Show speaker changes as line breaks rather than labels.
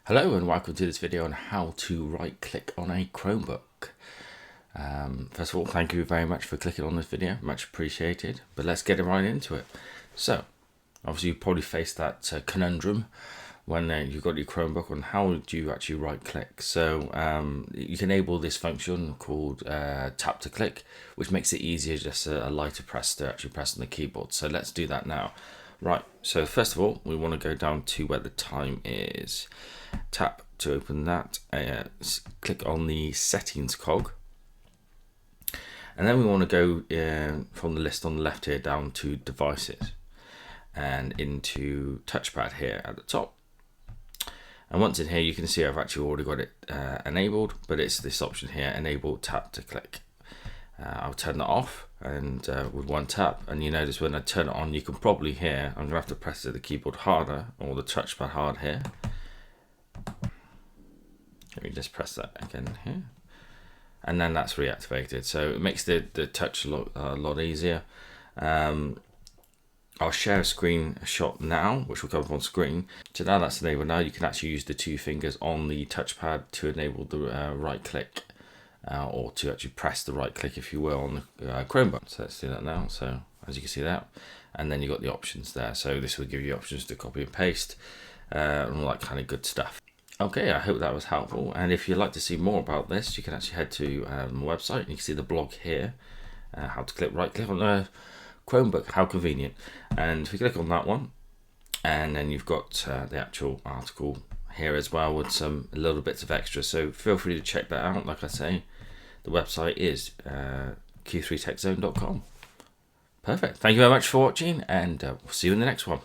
Hello and welcome to this video on how to right click on a Chromebook. First of all, thank you very much for clicking on this video, much appreciated, but let's get right into it. So obviously you probably faced that conundrum when you've got your Chromebook on how do you actually right click. So you can enable this function called tap to click, which makes it easier, just a lighter press to actually press on the keyboard. So let's do that now. Right, so first of all we want to go down to where the time is. Tap to open that, click on the settings cog, and then we want to go from the list on the left here down to devices and into touchpad here at the top. And once in here you can see I've actually already got it enabled, but it's this option here, enable tap to click. I'll turn that off and with one tap, and you notice when I turn it on you can probably hear I'm going to have to press the keyboard harder or the touchpad hard here. Let me just press that again here, and then that's reactivated, so it makes the touch a lot easier. I'll share a screenshot now which will come up on screen. So now that's enabled, now you can actually use the two fingers on the touchpad to enable the right click, or to actually press the right click if you will on the Chromebook. So let's do that now. So as you can see that, and then you've got the options there, so this will give you options to copy and paste and all that kind of good stuff. Okay, I hope that was helpful, and if you'd like to see more about this you can actually head to my website and you can see the blog here, how to right click on a Chromebook, how convenient. And if you click on that one, and then you've got the actual article here as well with some little bits of extra, so feel free to check that out. Like I say, the website is q3techzone.com. Perfect, thank you very much for watching, and we'll see you in the next one.